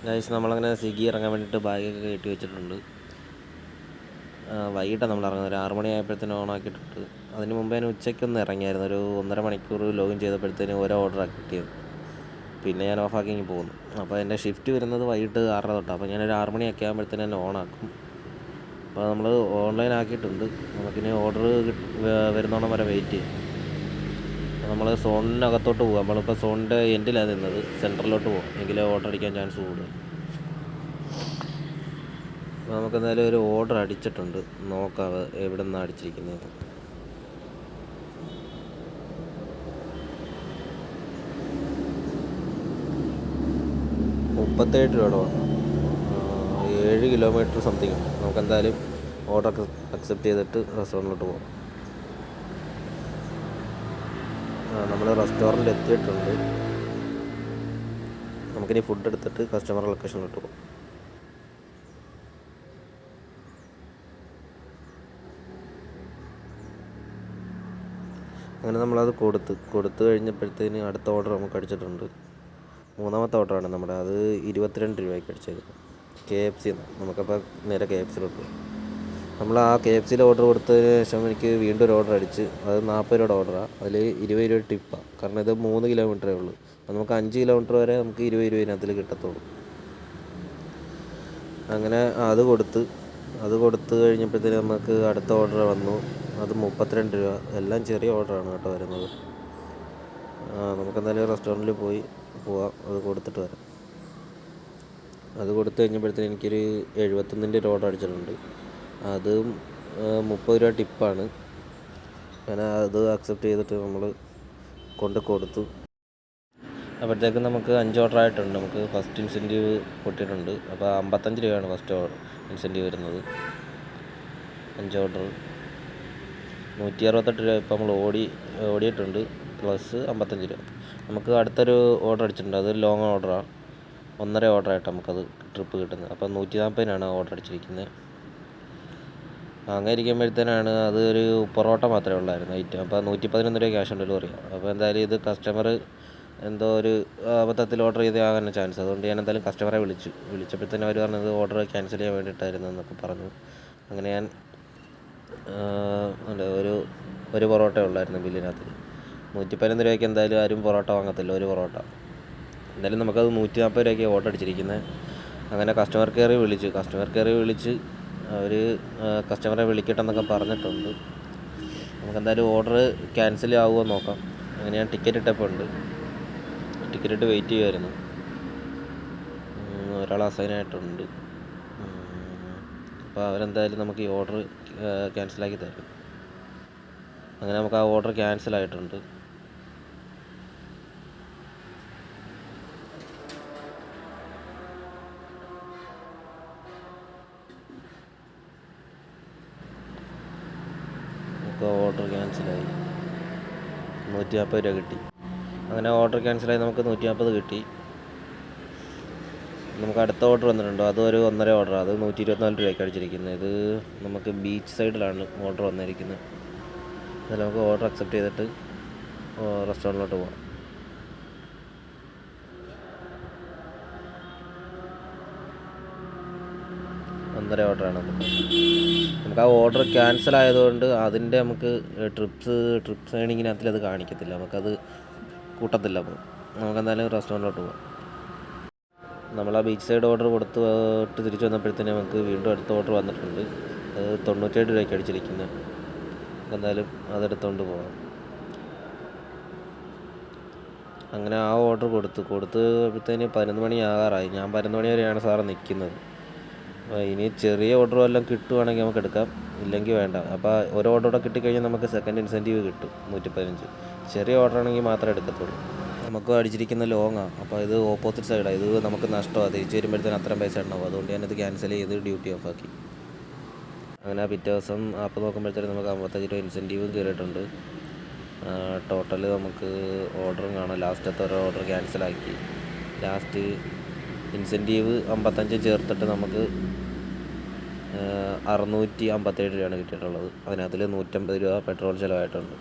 Guys നമ്മളങ്ങനെ സ്വിഗ്ഗി ഇറങ്ങാൻ വേണ്ടിയിട്ട് ബാഗൊക്കെ കയറ്റി വെച്ചിട്ടുണ്ട്. വൈകിട്ടാണ് നമ്മൾ ഇറങ്ങുന്നത്. ഒരു 6 മണിയായപ്പോഴത്തേനും ഓണാക്കിയിട്ടുണ്ട്. അതിന് മുമ്പേ ഞാൻ ഉച്ചയ്ക്കൊന്ന് ഇറങ്ങിയായിരുന്നു. ഒരു 1.5 മണിക്കൂർ ലോഗിൻ ചെയ്തപ്പോഴത്തേനും ഓരോ ഓർഡറാണ് കിട്ടിയത്. പിന്നെ ഞാൻ ഓഫാക്കി ഇങ്ങ് പോകുന്നു. അപ്പോൾ എൻ്റെ ഷിഫ്റ്റ് വരുന്നത് വൈകിട്ട് 6:30 തൊട്ടാണ്. അപ്പോൾ ഞാനൊരു 6 മണിയൊക്കെ ആകുമ്പോഴത്തേനും തന്നെ ഓണാക്കും. അപ്പോൾ നമ്മൾ ഓൺലൈൻ ആക്കിയിട്ടുണ്ട്. നമുക്കിനി ഓർഡർ വരുന്നോണം വരെ വെയിറ്റ് ചെയ്യും. നമ്മൾ സോണിനകത്തോട്ട് പോകും. നമ്മളിപ്പോൾ സോണിൻ്റെ എൻഡിലാണ് നിന്നത്. സെൻറ്ററിലോട്ട് പോകും, എങ്കിലേ ഓർഡർ അടിക്കാൻ ചാൻസ് കൂടുതൽ. നമുക്കെന്തായാലും ഒരു ഓർഡർ അടിച്ചിട്ടുണ്ട്, നോക്കാം എവിടെ നിന്നാണ് അടിച്ചിരിക്കുന്നത്. ₹37 വന്നു. 7 കിലോമീറ്റർ സംതിങ് ഉണ്ട്. നമുക്കെന്തായാലും ഓർഡർ അക്സെപ്റ്റ് ചെയ്തിട്ട് റെസ്റ്റോറൻറ്റിലോട്ട് പോകാം. നമ്മൾ റെസ്റ്റോറൻറ്റിൽ എത്തിയിട്ടുണ്ട്. നമുക്കിനി ഫുഡ് എടുത്തിട്ട് കസ്റ്റമർ ലൊക്കേഷനിലോട്ട് പോകും. അങ്ങനെ നമ്മളത് കൊടുത്തു കഴിഞ്ഞപ്പോഴത്തേന് അടുത്ത ഓർഡർ നമുക്ക് അടിച്ചിട്ടുണ്ട്. 3ാമത്തെ ഓർഡറാണ് നമ്മുടെ. അത് ₹22 അടിച്ചത്. KFC നമുക്കപ്പോൾ നേരെ KFCയിലോട്ട് പോകും. നമ്മൾ ആ KFCയിൽ ഓർഡർ കൊടുത്തതിന് ശേഷം എനിക്ക് വീണ്ടും ഒരു ഓർഡർ അടിച്ച്. അത് ₹40 ഓർഡറാണ്. അതിൽ ₹20 ടിപ്പാണ്. കാരണം ഇത് 3 കിലോമീറ്ററേ ഉള്ളൂ. അപ്പോൾ നമുക്ക് 5 കിലോമീറ്റർ വരെ നമുക്ക് ₹20 കിട്ടത്തുള്ളൂ. അങ്ങനെ അത് കൊടുത്ത് കഴിഞ്ഞപ്പോഴത്തേന് നമുക്ക് അടുത്ത ഓർഡർ വന്നു. അത് ₹32. എല്ലാം ചെറിയ ഓർഡറാണ് കേട്ടോ വരുന്നത്. നമുക്കെന്തായാലും റെസ്റ്റോറൻറ്റിൽ പോവാം, അത് കൊടുത്തിട്ട് വരാം. അത് കൊടുത്തു കഴിഞ്ഞപ്പോഴത്തേന് എനിക്കൊരു ₹71 ഓർഡർ അടിച്ചിട്ടുണ്ട്. അതും ₹30 ടിപ്പാണ്. അങ്ങനെ അത് അക്സെപ്റ്റ് ചെയ്തിട്ട് നമ്മൾ കൊടുത്തു. അപ്പോഴത്തേക്കും നമുക്ക് 5 ഓർഡർ ആയിട്ടുണ്ട്. നമുക്ക് ഫസ്റ്റ് ഇൻസെൻറ്റീവ് പൊട്ടിയിട്ടുണ്ട്. അപ്പോൾ ₹55 ഫസ്റ്റ് ഇൻസെൻറ്റീവ് വരുന്നത്. 5 ഓർഡർ ₹168 ഇപ്പോൾ നമ്മൾ ഓടിയിട്ടുണ്ട്. പ്ലസ് ₹55. നമുക്ക് അടുത്തൊരു ഓർഡർ അടിച്ചിട്ടുണ്ട്. അത് ലോങ് ഓർഡറാണ്. 1.5 ഓർഡറായിട്ട് നമുക്കത് ട്രിപ്പ് കിട്ടുന്നത്. അപ്പോൾ 140 ഓർഡർ അടിച്ചിരിക്കുന്നത്. അങ്ങനെ ഇരിക്കുമ്പോഴത്തേനാണ് അത് ഒരു പൊറോട്ട മാത്രമേ ഉള്ളായിരുന്നു ഐറ്റം. അപ്പോൾ ₹111 ക്യാഷ് ഓൺ ഡെലിവറിയാണ്. അപ്പോൾ എന്തായാലും ഇത് കസ്റ്റമർ എന്തോ ഒരു അബദ്ധത്തിൽ ഓർഡർ ചെയ്താകാനാണ് ചാൻസ്. അതുകൊണ്ട് ഞാൻ എന്തായാലും കസ്റ്റമറെ വിളിച്ചപ്പോഴത്തേനും അവർ പറഞ്ഞത് ഓർഡർ ക്യാൻസൽ ചെയ്യാൻ വേണ്ടിയിട്ടായിരുന്നു എന്നൊക്കെ പറഞ്ഞു. അങ്ങനെ ഞാൻ ഒരു പൊറോട്ട ഉള്ളായിരുന്നു ബില്ലിനകത്ത്. ₹111 എന്തായാലും ആരും പൊറോട്ട വാങ്ങത്തില്ല, ഒരു പൊറോട്ട. എന്തായാലും നമുക്കത് ₹140 ഓർഡർ അടിച്ചിരിക്കുന്നത്. അങ്ങനെ കസ്റ്റമർ കെയറിൽ വിളിച്ച് അവർ കസ്റ്റമറെ വിളിക്കട്ടെന്നൊക്കെ പറഞ്ഞിട്ടുണ്ട്. നമുക്കെന്തായാലും ഓർഡർ ക്യാൻസൽ ആവുമോ നോക്കാം. അങ്ങനെ ഞാൻ ടിക്കറ്റ് ഇട്ട് വെയിറ്റ് ചെയ്യുമായിരുന്നു. ഒരാൾ അസൈനായിട്ടുണ്ട്. അപ്പോൾ അവരെന്തായാലും നമുക്ക് ഈ ഓർഡർ ക്യാൻസലാക്കി തരും. അങ്ങനെ നമുക്ക് ആ ഓർഡർ ക്യാൻസലായിട്ടുണ്ട്. ഓർഡർ ക്യാൻസലായി. ₹140 കിട്ടി. അങ്ങനെ ഓർഡർ ക്യാൻസലായി. നമുക്ക് 140 കിട്ടി. നമുക്ക് അടുത്ത ഓർഡർ വന്നിട്ടുണ്ട്. അതൊരു 1.5 ഓർഡറാണ്. അത് ₹124 അടിച്ചിരിക്കുന്നത്. ഇത് നമുക്ക് ബീച്ച് സൈഡിലാണ് ഓർഡർ വന്നിരിക്കുന്നത്. അതിൽ നമുക്ക് ഓർഡർ അക്സെപ്റ്റ് ചെയ്തിട്ട് റെസ്റ്റോറൻറ്റിലോട്ട് പോകാം. ഒന്നര ഓർഡറാണ് നമുക്ക് ആ ഓർഡർ ക്യാൻസൽ ആയതുകൊണ്ട് അതിൻ്റെ നമുക്ക് ട്രിപ്സ് ഏണിങ്ങിനകത്തിൽ അത് കാണിക്കത്തില്ല, നമുക്കത് കൂട്ടത്തില്ല. അപ്പോൾ നമുക്കെന്തായാലും റെസ്റ്റോറൻറ്റിലോട്ട് പോകാം. നമ്മൾ ആ ബീച്ച് സൈഡ് ഓർഡർ കൊടുത്തിട്ട് തിരിച്ച് വന്നപ്പോഴത്തേനും നമുക്ക് വീണ്ടും അടുത്ത ഓർഡർ വന്നിട്ടുണ്ട്. അത് ₹97 അടിച്ചിരിക്കുന്നത്. എന്തായാലും അതെടുത്തുകൊണ്ട് പോകാം. അങ്ങനെ ആ ഓർഡർ കൊടുത്തപ്പോഴത്തേന് 11 മണി ആകാറായി. ഞാൻ 11 മണി വരെയാണ് സാറ് നിൽക്കുന്നത്. ഇനി ചെറിയ ഓർഡർ വല്ലതും കിട്ടുവാണെങ്കിൽ നമുക്ക് എടുക്കാം, ഇല്ലെങ്കിൽ വേണ്ട. അപ്പോൾ ഒരു ഓർഡർ കൂടെ കിട്ടിക്കഴിഞ്ഞാൽ നമുക്ക് സെക്കൻഡ് ഇൻസെൻറ്റീവ് കിട്ടും 115. ചെറിയ ഓർഡർ ആണെങ്കിൽ മാത്രമേ എടുക്കത്തുള്ളൂ. നമുക്ക് അടിച്ചിരിക്കുന്ന ലോങ്ങാണ്. അപ്പോൾ ഇത് ഓപ്പോസിറ്റ് സൈഡാണ്. ഇത് നമുക്ക് നഷ്ടമാണ്. തിരിച്ച് വരുമ്പോഴത്തേന് അത്രയും പൈസ ഉണ്ടാവും. അതുകൊണ്ട് ഞാനത് ക്യാൻസൽ ചെയ്ത് ഡ്യൂട്ടി ഓഫാക്കി. അങ്ങനെ പിറ്റേ ദിവസം ആപ്പ് നോക്കുമ്പോഴത്തേനും നമുക്ക് ₹55 ഇൻസെൻറ്റീവും കയറിയിട്ടുണ്ട്. ടോട്ടൽ നമുക്ക് ഓർഡറും കാണാം. ലാസ്റ്റത്തെ ഒരു ഓർഡർ ക്യാൻസലാക്കി. ലാസ്റ്റ് ഇൻസെൻറ്റീവ് 55 ചേർത്തിട്ട് നമുക്ക് ₹657 കിട്ടിയിട്ടുള്ളത്. അതിനകത്തിൽ ₹150 പെട്രോൾ ചിലവായിട്ടുണ്ട്.